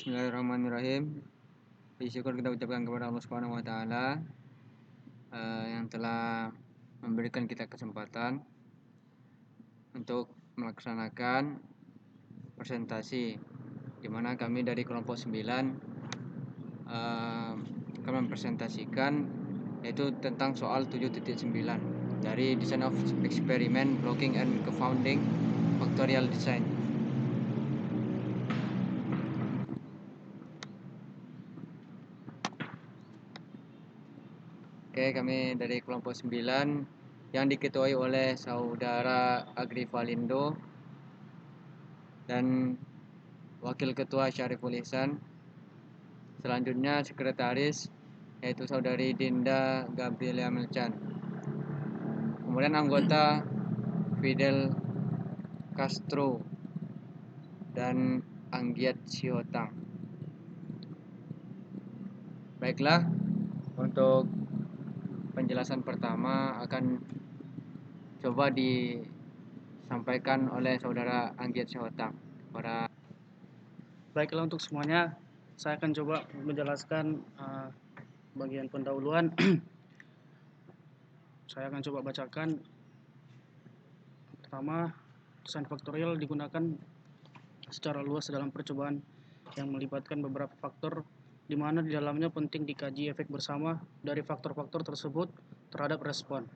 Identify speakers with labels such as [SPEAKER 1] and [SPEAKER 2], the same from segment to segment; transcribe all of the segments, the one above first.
[SPEAKER 1] Bismillahirrahmanirrahim. Puji syukur kita ucapkan kepada Allah Subhanahu wa taala yang telah memberikan kita kesempatan untuk melaksanakan presentasi di mana kami dari kelompok 9 akan mempresentasikan yaitu tentang soal 7.9 dari Design of Experiment, Blocking and Confounding Factorial Design. Oke, kami dari kelompok 9 yang diketuai oleh Saudara Agri Valindo dan Wakil Ketua Syariful Ihsan. Selanjutnya Sekretaris yaitu Saudari Dinda Gabriela Melchan. Kemudian anggota Fidel Castro dan Anggiat Siotang. Baiklah, untuk penjelasan pertama akan coba disampaikan oleh Saudara Anggiat Siotang.
[SPEAKER 2] Baiklah, untuk semuanya, saya akan coba menjelaskan bagian pendahuluan. Saya akan coba bacakan. Pertama, desain faktorial digunakan secara luas dalam percobaan yang melibatkan beberapa faktor, di mana di dalamnya penting dikaji efek bersama dari faktor-faktor tersebut terhadap respon.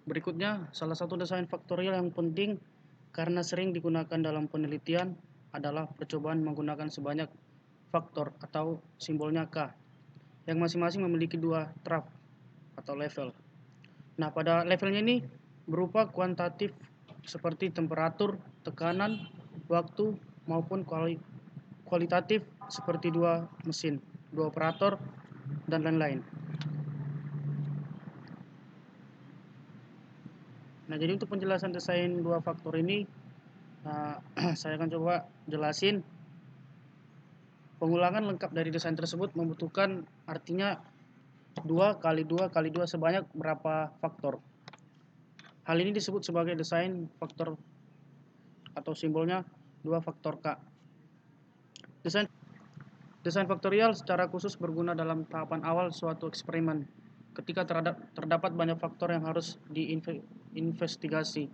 [SPEAKER 2] Berikutnya, salah satu desain faktorial yang penting karena sering digunakan dalam penelitian adalah percobaan menggunakan sebanyak faktor atau simbolnya K, yang masing-masing memiliki dua taraf atau level. Nah, pada levelnya ini berupa kuantitatif seperti temperatur, tekanan, waktu, maupun kualitatif seperti dua mesin, dua operator, dan lain-lain. Nah, jadi untuk penjelasan desain dua faktor ini, saya akan coba jelasin. Pengulangan lengkap dari desain tersebut membutuhkan artinya 2 kali 2 kali 2 sebanyak berapa faktor. Hal ini disebut sebagai desain faktor atau simbolnya 2 faktor K. Desain faktorial secara khusus berguna dalam tahapan awal suatu eksperimen ketika terdapat banyak faktor yang harus diinvestigasi.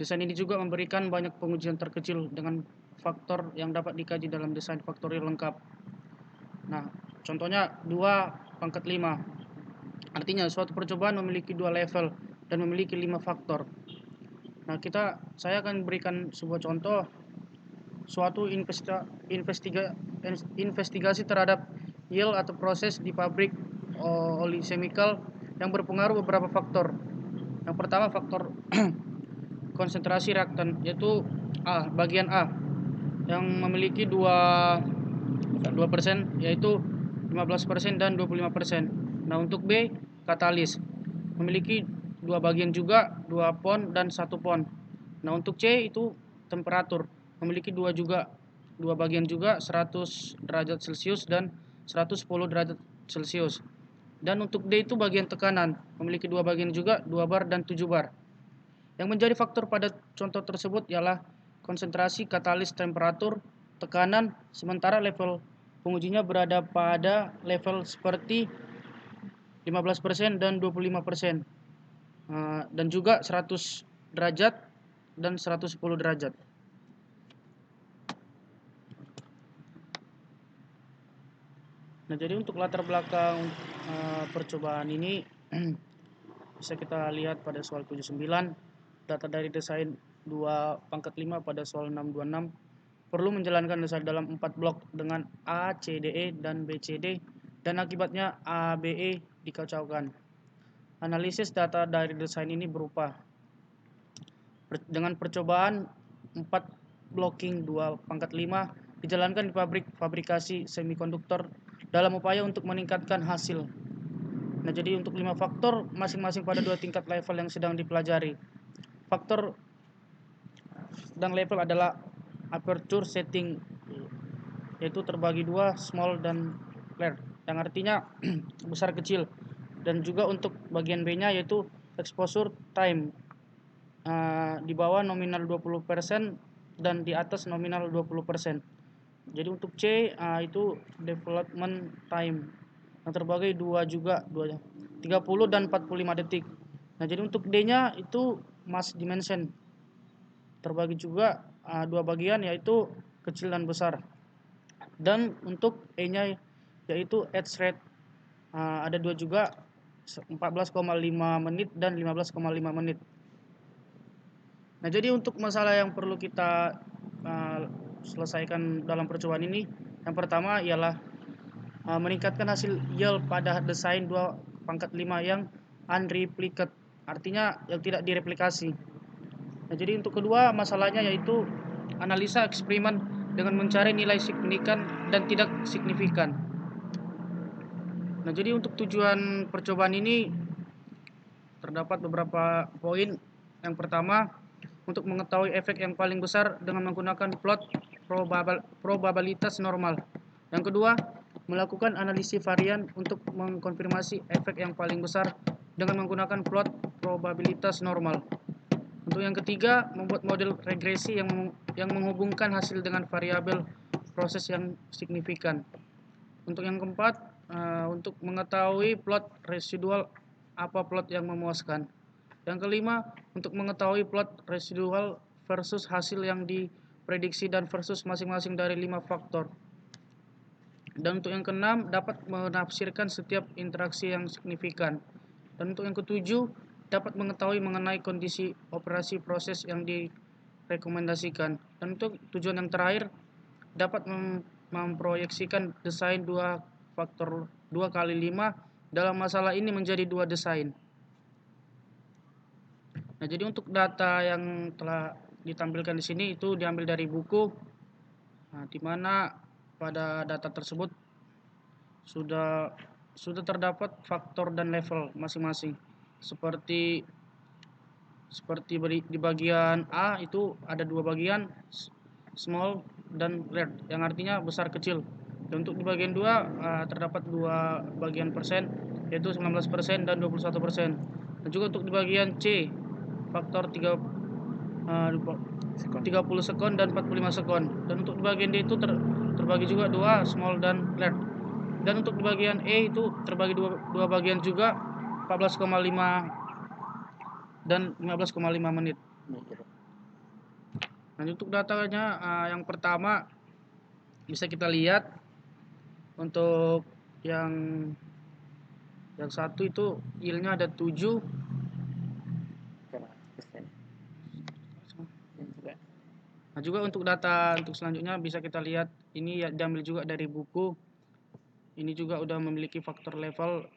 [SPEAKER 2] Desain ini juga memberikan banyak pengujian terkecil dengan faktor yang dapat dikaji dalam desain faktorial lengkap. Nah, contohnya 2/5. Artinya suatu percobaan memiliki 2 level dan memiliki 5 faktor. Nah, saya akan berikan sebuah contoh suatu investigasi terhadap yield atau proses di pabrik oli chemical yang berpengaruh beberapa faktor. Yang pertama faktor konsentrasi reaktan, yaitu bagian A yang memiliki 2%, yaitu 15% dan 25%. Nah, untuk B, katalis memiliki 2 bagian juga, 2 pon dan 1 pon. Nah, untuk C itu temperatur memiliki 2 bagian juga, 100 derajat Celcius dan 110 derajat Celcius. Dan untuk D itu bagian tekanan, memiliki 2 bagian juga, 2 bar dan 7 bar. Yang menjadi faktor pada contoh tersebut ialah konsentrasi, katalis, temperatur, tekanan, sementara level pengujinya berada pada level seperti 15% dan 25%, dan juga 100 derajat dan 110 derajat. Nah, jadi untuk latar belakang percobaan ini bisa kita lihat pada soal 79, data dari desain 2/5 pada soal 626 perlu menjalankan desain dalam 4 blok dengan A, C, D, E, dan B, C, D, dan akibatnya A, B, E dikacaukan. Analisis data dari desain ini berupa dengan percobaan 4 blocking 2/5 dijalankan di pabrik fabrikasi semikonduktor dalam upaya untuk meningkatkan hasil. Nah, jadi untuk 5 faktor masing-masing pada 2 tingkat level yang sedang dipelajari. Faktor dan level adalah aperture setting, yaitu terbagi 2, small dan large, yang artinya besar kecil. Dan juga untuk bagian B-nya yaitu exposure time, di bawah nominal 20% dan di atas nominal 20%. Jadi untuk C itu development time yang terbagi dua 30 dan 45 detik. Nah, jadi untuk D-nya itu mass dimension terbagi juga dua bagian, yaitu kecil dan besar. Dan untuk E-nya yaitu edge rate ada dua juga, 14,5 menit dan 15,5 menit. Nah, jadi untuk masalah yang perlu kita selesaikan dalam percobaan ini, yang pertama ialah meningkatkan hasil yield pada desain 2/5 yang unreplicated, artinya yang tidak direplikasi. Nah, jadi untuk kedua masalahnya yaitu analisa eksperimen dengan mencari nilai signifikan dan tidak signifikan. Nah, jadi untuk tujuan percobaan ini terdapat beberapa poin. Yang pertama, untuk mengetahui efek yang paling besar dengan menggunakan plot probabilitas normal. Yang kedua, melakukan analisis varian untuk mengkonfirmasi efek yang paling besar dengan menggunakan plot probabilitas normal. Untuk yang ketiga, membuat model regresi yang menghubungkan hasil dengan variabel proses yang signifikan. Untuk yang keempat, untuk mengetahui plot residual apa plot yang memuaskan. Yang kelima, untuk mengetahui plot residual versus hasil yang diprediksi dan versus masing-masing dari 5 faktor. Dan untuk yang keenam, dapat menafsirkan setiap interaksi yang signifikan. Dan untuk yang ketujuh, dapat mengetahui mengenai kondisi operasi proses yang direkomendasikan. Dan untuk tujuan yang terakhir, dapat memproyeksikan desain 2 faktor 2 kali 5 dalam masalah ini menjadi 2 desain. Nah, jadi untuk data yang telah ditampilkan di sini itu diambil dari buku, di mana pada data tersebut sudah terdapat faktor dan level masing-masing. Seperti di bagian A itu ada dua bagian, small dan large, yang artinya besar kecil. Dan untuk di bagian 2 terdapat dua bagian persen, yaitu 19% dan 21%. Dan juga untuk di bagian C faktor 30 sekon dan 45 sekon. Dan untuk di bagian D itu terbagi juga dua, small dan large. Dan untuk di bagian E itu terbagi dua bagian juga, 14,5 dan 15,5 menit. Nah, untuk datanya yang pertama bisa kita lihat untuk yang satu itu yieldnya ada 7. Nah, juga untuk data untuk selanjutnya bisa kita lihat, ini ya diambil juga dari buku. Ini juga udah memiliki faktor level.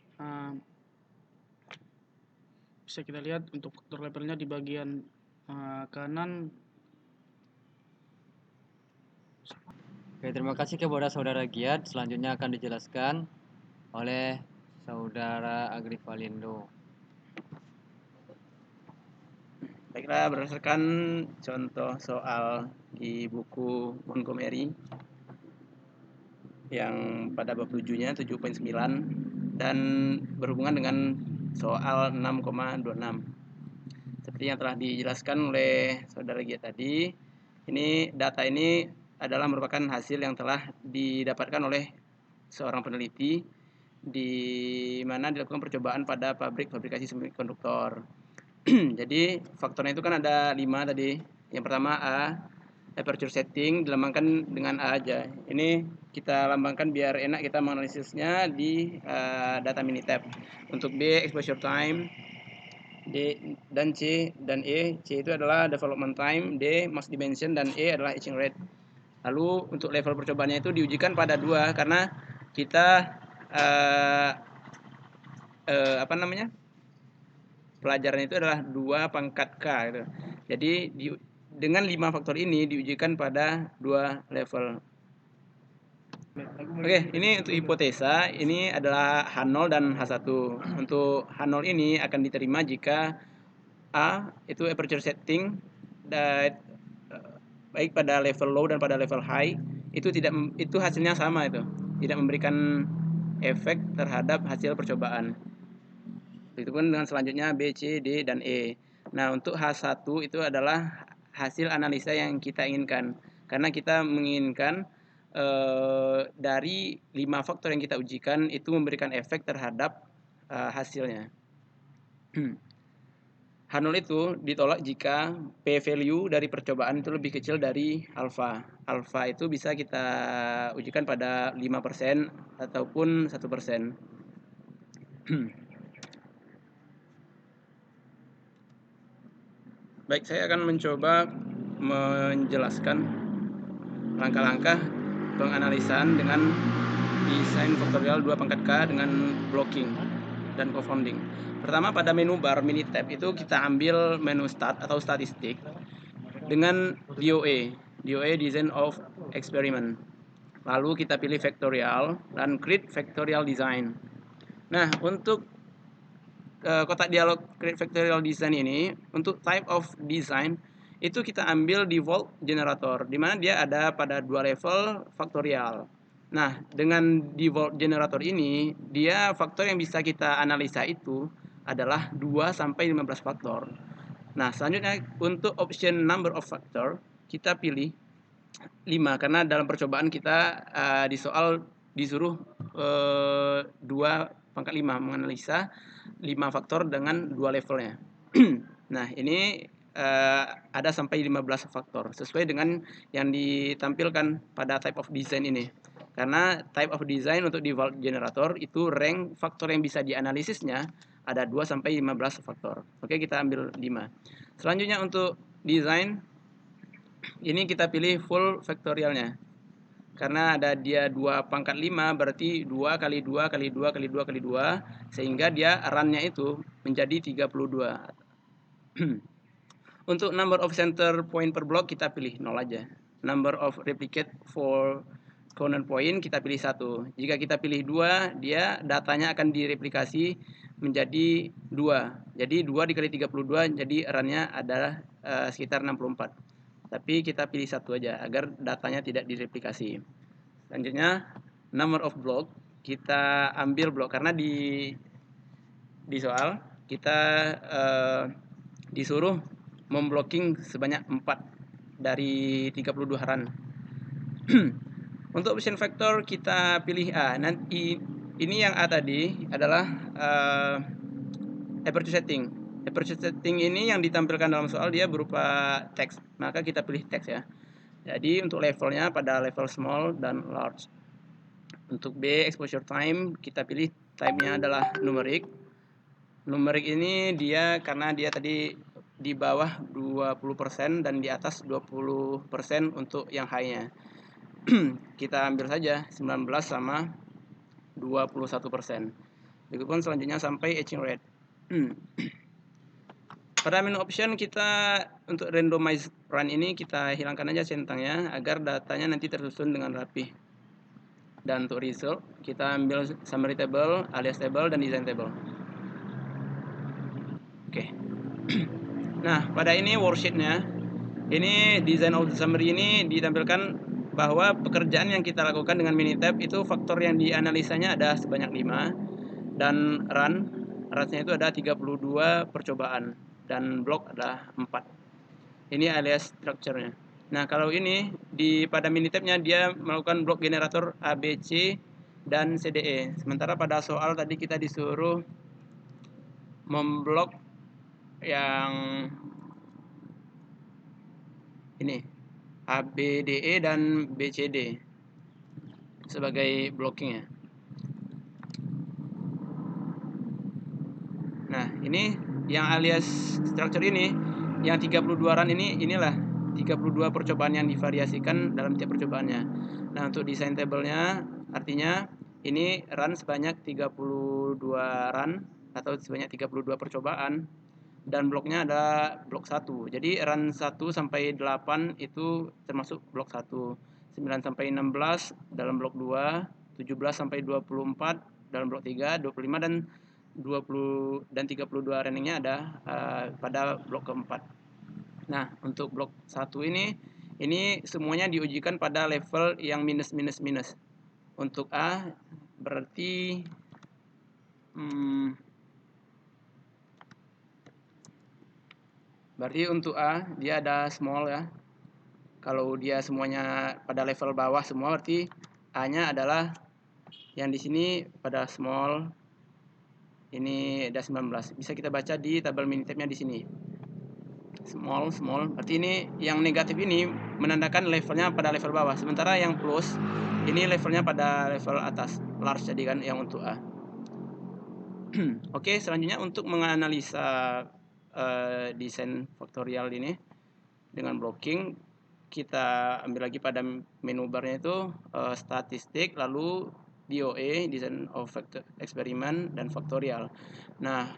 [SPEAKER 2] Bisa kita lihat untuk faktor levelnya di bagian kanan.
[SPEAKER 1] Oke, terima kasih kepada saudara Giat. Selanjutnya akan dijelaskan oleh saudara Agrivalindo.
[SPEAKER 3] Baiklah, berdasarkan contoh soal di buku Montgomery yang pada bab 7-nya 7.9 dan berhubungan dengan soal 6,26. Seperti yang telah dijelaskan oleh saudara Gia tadi, ini data ini adalah merupakan hasil yang telah didapatkan oleh seorang peneliti di mana dilakukan percobaan pada pabrik fabrikasi semikonduktor. Jadi faktornya itu kan ada 5 tadi. Yang pertama A, aperture setting dilambangkan dengan A aja. Ini kita lambangkan biar enak kita menganalisisnya di data Minitab. Untuk B, exposure time. D dan C dan E. C itu adalah development time, D mass dimension, dan E adalah etching rate. Lalu untuk level percobaannya itu diujikan pada 2 karena kita pelajaran itu adalah 2 pangkat K gitu. Jadi dengan 5 faktor ini diujikan pada 2 level. Oke, ini untuk hipotesa, ini adalah H0 dan H1. Untuk H0 ini akan diterima jika A itu aperture setting baik pada level low dan pada level high itu hasilnya sama, itu tidak memberikan efek terhadap hasil percobaan. Itu pun dengan selanjutnya B, C, D, dan E. Nah, untuk H1 itu adalah hasil analisa yang kita inginkan. Karena kita menginginkan dari 5 faktor yang kita ujikan itu memberikan efek terhadap hasilnya. H0 itu ditolak jika p-value dari percobaan itu lebih kecil dari alfa. Alfa itu bisa kita ujikan pada 5% ataupun 1%. Baik, saya akan mencoba menjelaskan langkah-langkah penganalisaan dengan desain faktorial 2 pangkat K dengan blocking dan confounding. Pertama, pada menu bar Minitab itu kita ambil menu start atau statistik dengan DOA, Design of Experiment. Lalu kita pilih factorial dan create factorial design. Nah, untuk kotak dialog create factorial design ini, untuk type of design itu kita ambil default generator, di mana dia ada pada 2 level faktorial. Nah, dengan default generator ini, dia faktor yang bisa kita analisa itu adalah 2 sampai 15 faktor. Nah, selanjutnya untuk option number of factor, kita pilih 5 karena dalam percobaan kita di soal disuruh 2 pangkat 5 menganalisa 5 faktor dengan 2 levelnya. Nah, ini ada sampai 15 faktor sesuai dengan yang ditampilkan pada type of design ini. Karena type of design untuk default generator itu rank faktor yang bisa dianalisisnya ada 2 sampai 15 faktor. Oke, kita ambil 5. Selanjutnya untuk design ini kita pilih full faktorialnya. Karena ada dia 2 pangkat 5 berarti 2 kali 2 kali 2 kali 2 kali 2 sehingga dia run-nya itu menjadi 32. Untuk number of center point per block kita pilih 0 aja. Number of replicate for corner point kita pilih 1. Jika kita pilih 2, dia datanya akan direplikasi menjadi 2. Jadi 2 dikali 32 jadi run-nya adalah sekitar 64. Tapi kita pilih 1 aja agar datanya tidak direplikasi. Selanjutnya number of block kita ambil blok karena di soal kita disuruh memblocking sebanyak 4 dari 32 run. Untuk option factor kita pilih A. Nanti ini yang A tadi adalah aperture setting. Aperture setting ini yang ditampilkan dalam soal dia berupa teks. Maka kita pilih teks ya. Jadi untuk levelnya pada level small dan large. Untuk B exposure time kita pilih type-nya adalah numeric. Numeric ini dia karena dia tadi di bawah 20% dan di atas 20% untuk yang high-nya. Kita ambil saja 19 sama 21%. Begitupun selanjutnya sampai etching rate. Pada menu option kita untuk randomize run ini kita hilangkan aja centangnya agar datanya nanti tersusun dengan rapi. Dan untuk result kita ambil summary table, alias table, dan design table. Oke. Nah, pada ini worksheet-nya, ini design of the summary ini ditampilkan bahwa pekerjaan yang kita lakukan dengan Minitab itu faktor yang dianalisanya ada sebanyak 5 dan run-nya itu ada 32 percobaan dan block ada 4. Ini alias structure-nya. Nah, kalau ini pada Minitab-nya dia melakukan blok generator A, B, C dan CDE. Sementara pada soal tadi kita disuruh memblok yang ini A, B, D, E dan B, C, D sebagai blocking ya. Nah, ini yang alias structure ini, yang 32 run ini, inilah 32 percobaan yang divariasikan dalam tiap percobaannya. Nah, untuk desain tabelnya artinya ini run sebanyak 32 run atau sebanyak 32 percobaan dan bloknya ada blok 1. Jadi run 1 sampai 8 itu termasuk blok 1. 9 sampai 16 dalam blok 2, 17 sampai 24 dalam blok 3, 25 dan 20 dan 32 runningnya ada pada blok keempat. Nah, untuk blok 1 ini semuanya diujikan pada level yang minus. Untuk A berarti berarti untuk A dia ada small ya. Kalau dia semuanya pada level bawah semua, berarti A-nya adalah yang di sini pada small, ini ada 19. Bisa kita baca di tabel Minitab-nya di sini. Small, berarti ini yang negatif ini menandakan levelnya pada level bawah, sementara yang plus ini levelnya pada level atas, large tadi kan yang untuk A. Oke, selanjutnya untuk menganalisa desain faktorial ini dengan blocking, kita ambil lagi pada menu barnya itu statistik, lalu DOE, design of experiment, dan faktorial. Nah,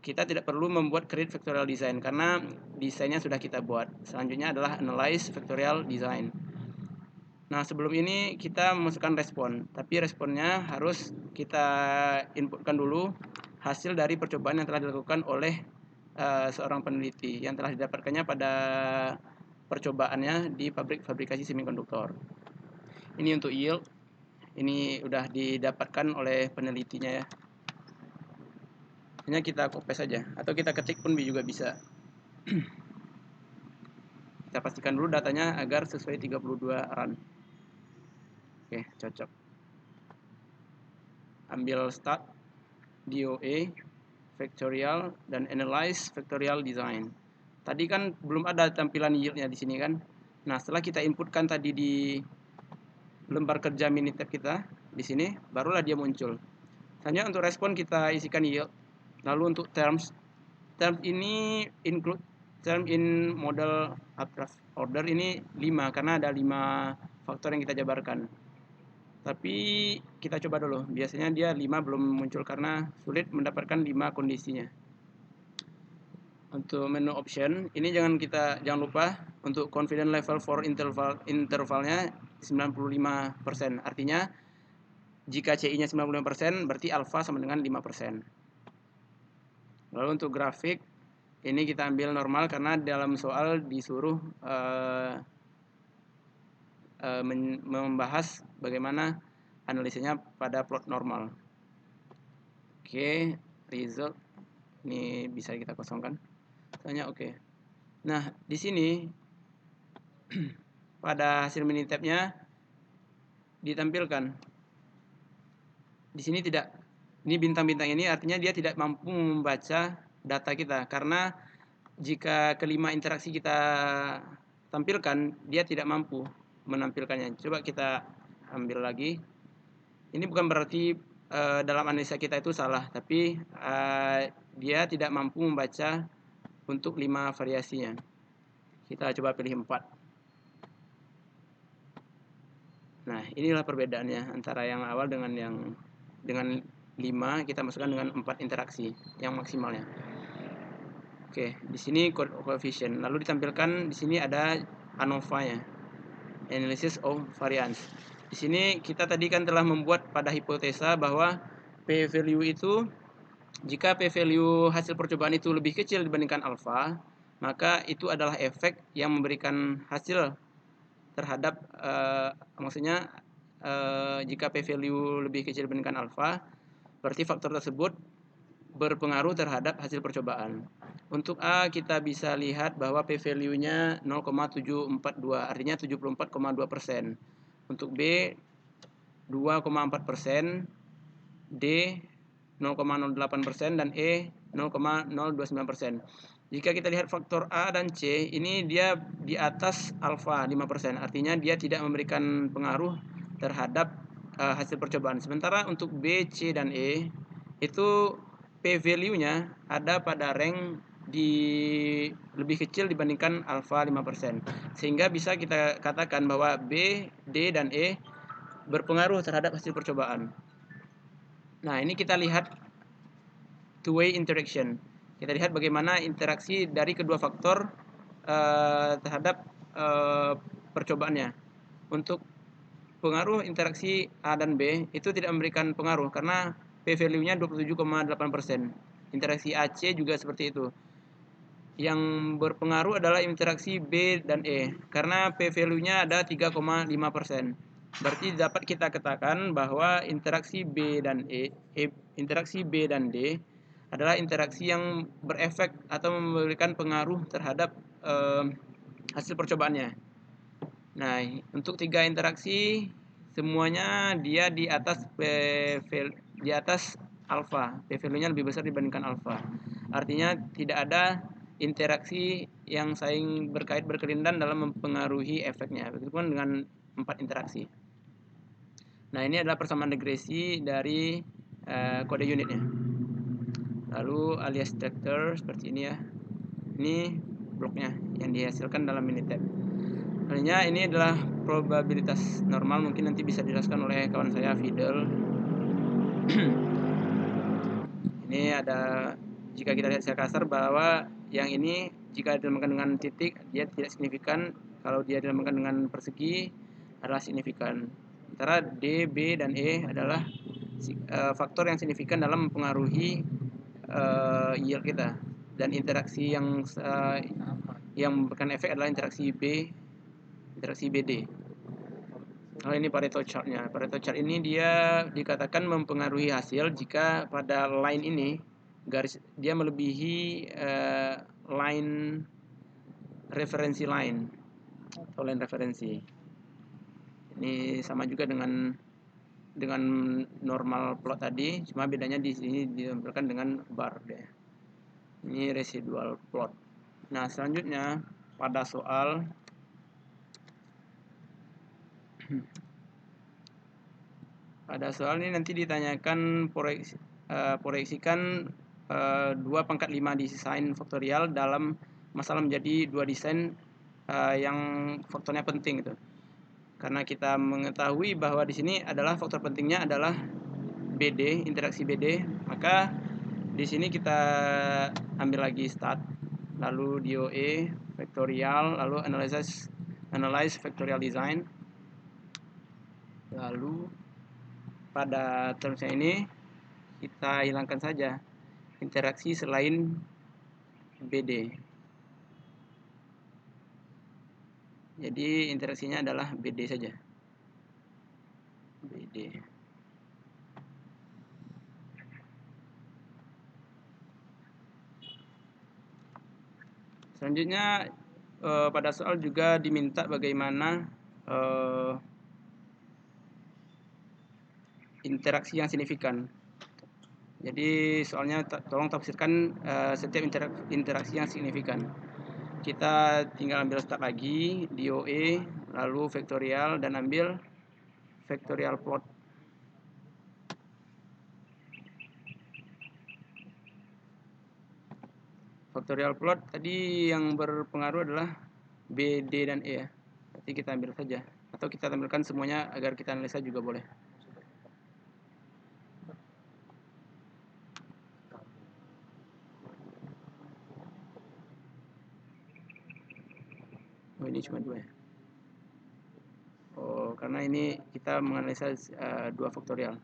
[SPEAKER 3] kita tidak perlu membuat create factorial design karena desainnya sudah kita buat. Selanjutnya adalah analyze factorial design. Nah, sebelum ini kita memasukkan respon, tapi responnya harus kita inputkan dulu hasil dari percobaan yang telah dilakukan oleh seorang peneliti yang telah didapatkannya pada percobaannya di pabrik fabrikasi semikonduktor. Ini untuk yield, ini udah didapatkan oleh penelitinya ya. Hanya kita copy saja atau kita ketik pun juga bisa. Kita pastikan dulu datanya agar sesuai 32 run. Oke, cocok. Ambil start, DOE, factorial, dan analyze factorial design. Tadi kan belum ada tampilan yieldnya di sini kan. Nah, setelah kita inputkan tadi di lembar kerja Minitab kita di sini, barulah dia muncul. Selanjutnya untuk respon kita isikan yield. Lalu untuk terms ini include term in model abstract order ini 5 karena ada 5 faktor yang kita jabarkan. Tapi kita coba dulu. Biasanya dia 5 belum muncul karena sulit mendapatkan 5 kondisinya. Untuk menu option ini jangan lupa untuk confidence level for intervalnya 95%. Artinya jika CI-nya 95% berarti alpha sama dengan 5%. Lalu untuk grafik ini kita ambil normal karena dalam soal disuruh membahas bagaimana analisanya pada plot normal. Oke, result ini bisa kita kosongkan. Tanya oke. Nah, di sini pada hasil Minitab-nya ditampilkan. Di sini tidak, ini bintang-bintang ini artinya dia tidak mampu membaca data kita karena jika kelima interaksi kita tampilkan dia tidak mampu menampilkannya. Coba kita ambil lagi. Ini bukan berarti dalam analisa kita itu salah, tapi dia tidak mampu membaca untuk 5 variasinya. Kita coba pilih 4. Nah, inilah perbedaannya antara yang awal dengan 5 kita masukkan dengan 4 interaksi yang maksimalnya. Oke, di sini coefficient. Lalu ditampilkan di sini ada ANOVA-nya. Analysis of variance. Di sini kita tadi kan telah membuat pada hipotesa bahwa P value itu jika P value hasil percobaan itu lebih kecil dibandingkan alpha, maka itu adalah efek yang memberikan hasil terhadap jika P value lebih kecil dibandingkan alpha, berarti faktor tersebut berpengaruh terhadap hasil percobaan. Untuk A kita bisa lihat bahwa P value-nya 0,742, artinya 74,2%. Untuk B 2,4%, D 0,08% dan E 0,029%. Jika kita lihat faktor A dan C, ini dia di atas alfa 5%, artinya dia tidak memberikan pengaruh terhadap hasil percobaan. Sementara untuk B, C, dan E, itu P value-nya ada pada rank lebih kecil dibandingkan alfa 5%. Sehingga bisa kita katakan bahwa B, D, dan E berpengaruh terhadap hasil percobaan. Nah, ini kita lihat two-way interaction. Kita lihat bagaimana interaksi dari kedua faktor terhadap percobaannya. Untuk pengaruh interaksi A dan B itu tidak memberikan pengaruh karena P value-nya 27,8%. Interaksi AC juga seperti itu. Yang berpengaruh adalah interaksi B dan E karena P value-nya ada 3,5%. Berarti dapat kita katakan bahwa interaksi B dan interaksi B dan D adalah interaksi yang berefek atau memberikan pengaruh terhadap hasil percobaannya. Nah, untuk 3 interaksi semuanya dia di atas alfa. P-value-nya lebih besar dibandingkan alfa. Artinya tidak ada interaksi yang saling berkait berkelindan dalam mempengaruhi efeknya. Begitupun dengan 4 interaksi. Nah, ini adalah persamaan regresi dari kode unitnya. Lalu alias structure seperti ini ya. Ini bloknya yang dihasilkan dalam Minitab. Sebenarnya ini adalah probabilitas normal, mungkin nanti bisa dijelaskan oleh kawan saya Fidel. Ini ada, jika kita lihat secara kasar bahwa yang ini jika dinamakan dengan titik dia tidak signifikan, kalau dia dinamakan dengan persegi adalah signifikan. Sementara D, B, dan E adalah faktor yang signifikan dalam mempengaruhi yield kita. Dan interaksi yang memberikan efek adalah interaksi BD. Oh, ini Pareto chart-nya. Pareto chart ini dia dikatakan mempengaruhi hasil jika pada line ini garis dia melebihi line referensi line atau line referensi. Ini sama juga dengan normal plot tadi, cuma bedanya di sini ditampilkan dengan bar deh. Ini residual plot. Nah, selanjutnya pada soal ini nanti ditanyakan proyeksikan 2 pangkat 5 desain faktorial dalam masalah menjadi 2 desain yang faktornya penting gitu. Karena kita mengetahui bahwa di sini adalah faktor pentingnya adalah BD, interaksi BD, maka di sini kita ambil lagi start, lalu DOE, faktorial, lalu analyze factorial design. Lalu pada termsnya ini kita hilangkan saja interaksi selain BD. Jadi interaksinya adalah BD saja. BD. Selanjutnya pada soal juga diminta bagaimana interaksi yang signifikan. Jadi soalnya tolong tafsirkan setiap interaksi yang signifikan. Kita tinggal ambil start lagi, DOE, lalu faktorial, dan ambil factorial plot. Factorial plot tadi yang berpengaruh adalah B, D, dan E ya. Berarti kita ambil saja. Atau kita tampilkan semuanya agar kita analisa juga boleh. Oh, ini cuma 2 ya. Oh, karena ini kita menganalisa 2 faktorial.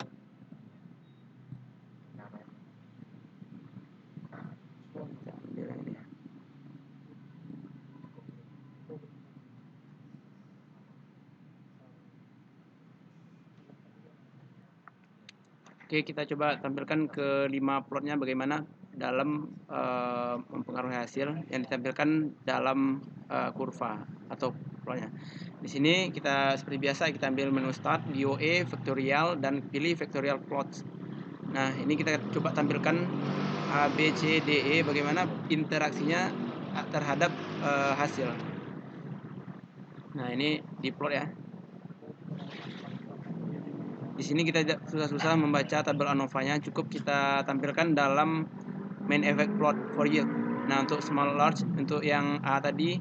[SPEAKER 3] Kita ambil yang ini ya. Oke, kita coba tampilkan ke 5 plotnya bagaimana dalam mempengaruhi hasil yang ditampilkan dalam kurva atau plotnya. Di sini kita seperti biasa kita ambil menu start, DOE, faktorial, dan pilih factorial plot. Nah, ini kita coba tampilkan A, B, C, D, E bagaimana interaksinya terhadap hasil. Nah, ini di plot ya. Di sini kita tidak susah-susah membaca tabel ANOVA-nya, cukup kita tampilkan dalam main effect plot for yield. Nah, untuk small large, untuk yang A tadi,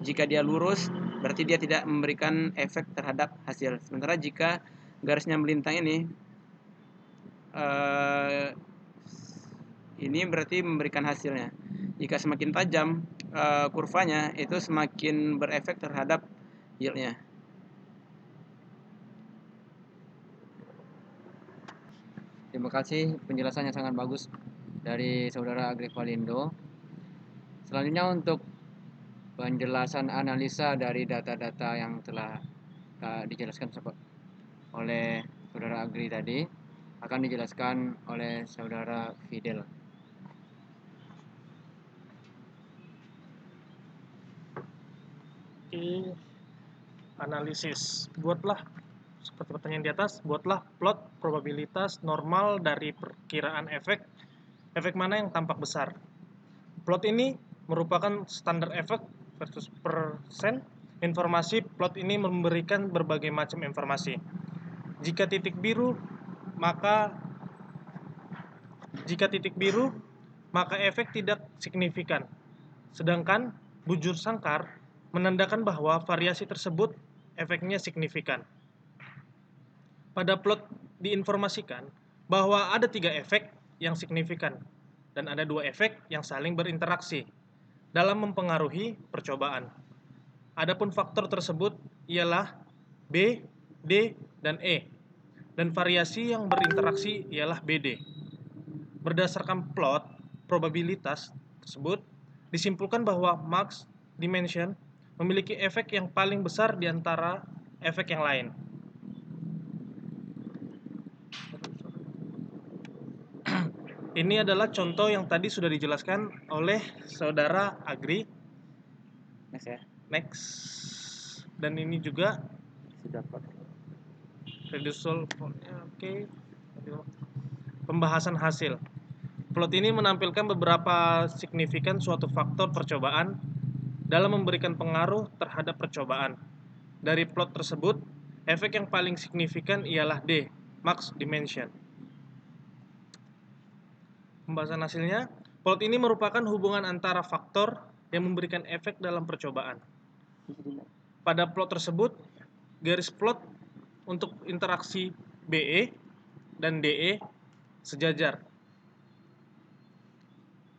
[SPEAKER 3] jika dia lurus, berarti dia tidak memberikan efek terhadap hasil. Sementara jika garisnya melintang ini berarti memberikan hasilnya. Jika semakin tajam kurvanya, itu semakin berefek terhadap yieldnya.
[SPEAKER 1] Terima kasih, penjelasannya sangat bagus dari saudara Agrif Valindo. Selanjutnya untuk penjelasan analisa dari data-data yang telah dijelaskan oleh saudara Agri tadi akan dijelaskan oleh saudara Fidel.
[SPEAKER 2] Oke. analisis. Buatlah seperti pertanyaan di atas, buatlah plot probabilitas normal dari perkiraan efek mana yang tampak besar. Plot ini merupakan standar efek versus persen. Informasi plot ini memberikan berbagai macam informasi. Jika titik biru, maka efek tidak signifikan. Sedangkan bujur sangkar menandakan bahwa variasi tersebut efeknya signifikan. Pada plot diinformasikan bahwa ada 3 efek yang signifikan dan ada 2 efek yang saling berinteraksi dalam mempengaruhi percobaan. Adapun faktor tersebut ialah B, D, dan E, dan variasi yang berinteraksi ialah BD. Berdasarkan plot probabilitas tersebut, disimpulkan bahwa max dimension memiliki efek yang paling besar di antara efek yang lain. Ini adalah contoh yang tadi sudah dijelaskan oleh saudara Agri.
[SPEAKER 3] Next ya.
[SPEAKER 2] Next. Dan ini juga
[SPEAKER 3] Sudah plot.
[SPEAKER 2] reducible. Oke. Pembahasan hasil. Plot ini menampilkan beberapa signifikan suatu faktor percobaan dalam memberikan pengaruh terhadap percobaan. Dari plot tersebut, efek yang paling signifikan ialah D, max dimension. Pembahasan hasilnya, plot ini merupakan hubungan antara faktor yang memberikan efek dalam percobaan. Pada plot tersebut, garis plot untuk interaksi BE dan DE sejajar.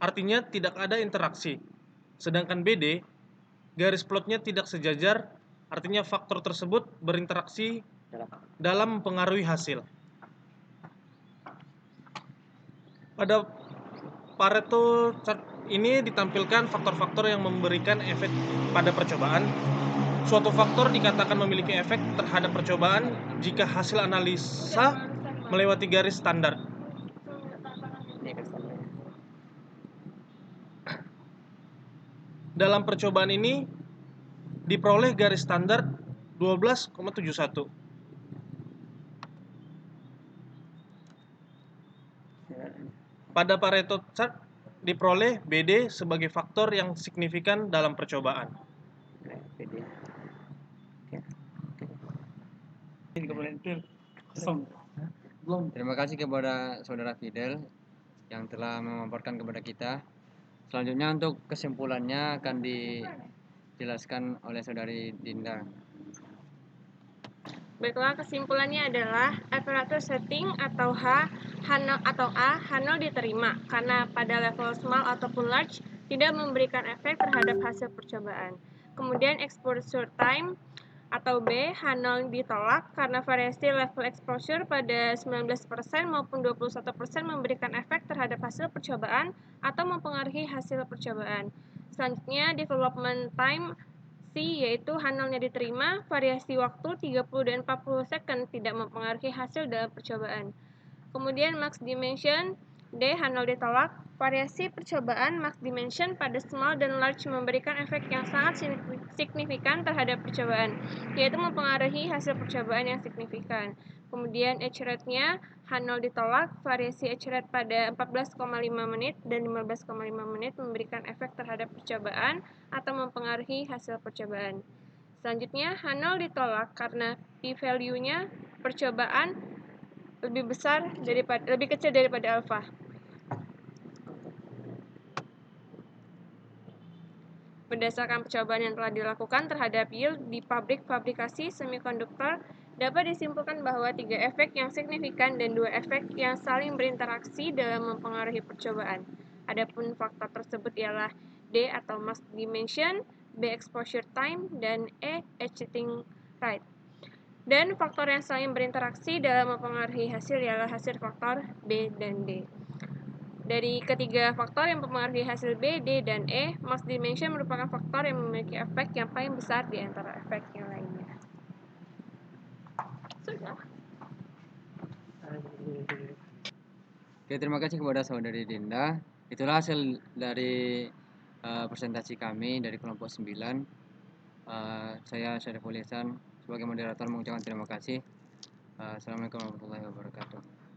[SPEAKER 2] Artinya tidak ada interaksi. Sedangkan BD, garis plotnya tidak sejajar, artinya faktor tersebut berinteraksi dalam mempengaruhi hasil. Pada Pareto chart ini ditampilkan faktor-faktor yang memberikan efek pada percobaan. Suatu faktor dikatakan memiliki efek terhadap percobaan jika hasil analisa melewati garis standar. Dalam percobaan ini diperoleh garis standar 12,71. Pada Pareto chart diperoleh BD sebagai faktor yang signifikan dalam percobaan.
[SPEAKER 1] Terima kasih kepada saudara Fidel yang telah memaparkan kepada kita. Selanjutnya untuk kesimpulannya akan dijelaskan oleh saudari Dinda.
[SPEAKER 4] Baiklah, kesimpulannya adalah aparatur setting atau A H0 diterima karena pada level small ataupun large tidak memberikan efek terhadap hasil percobaan. Kemudian exposure time atau B H0 ditolak karena variasi level exposure pada 19% maupun 21% memberikan efek terhadap hasil percobaan atau mempengaruhi hasil percobaan. Selanjutnya development time C yaitu H0-nya diterima, variasi waktu 30 dan 40 second tidak mempengaruhi hasil dalam percobaan. Kemudian max dimension D H0 ditolak, variasi percobaan max dimension pada small dan large memberikan efek yang sangat signifikan terhadap percobaan, yaitu mempengaruhi hasil percobaan yang signifikan. Kemudian H rate-nya H0 ditolak, variasi H rate pada 14,5 menit dan 15,5 menit memberikan efek terhadap percobaan atau mempengaruhi hasil percobaan. Selanjutnya H0 ditolak karena p-value-nya percobaan lebih kecil daripada alfa. Berdasarkan percobaan yang telah dilakukan terhadap yield di pabrik fabrikasi semikonduktor, dapat disimpulkan bahwa 3 efek yang signifikan dan 2 efek yang saling berinteraksi dalam mempengaruhi percobaan. Adapun faktor tersebut ialah D atau mass dimension, B exposure time, dan E achieving rate. Dan faktor yang saling berinteraksi dalam mempengaruhi hasil ialah hasil faktor B dan D. Dari ketiga faktor yang mempengaruhi hasil B, D, dan E, mass dimension merupakan faktor yang memiliki efek yang paling besar di antara efek yang lainnya. Sudah.
[SPEAKER 1] Oke, terima kasih kepada saudari Dinda. Itulah hasil dari presentasi kami dari kelompok 9. Saya Syariful Ihsan sebagai moderator mengucapkan terima kasih. Assalamualaikum warahmatullahi wabarakatuh.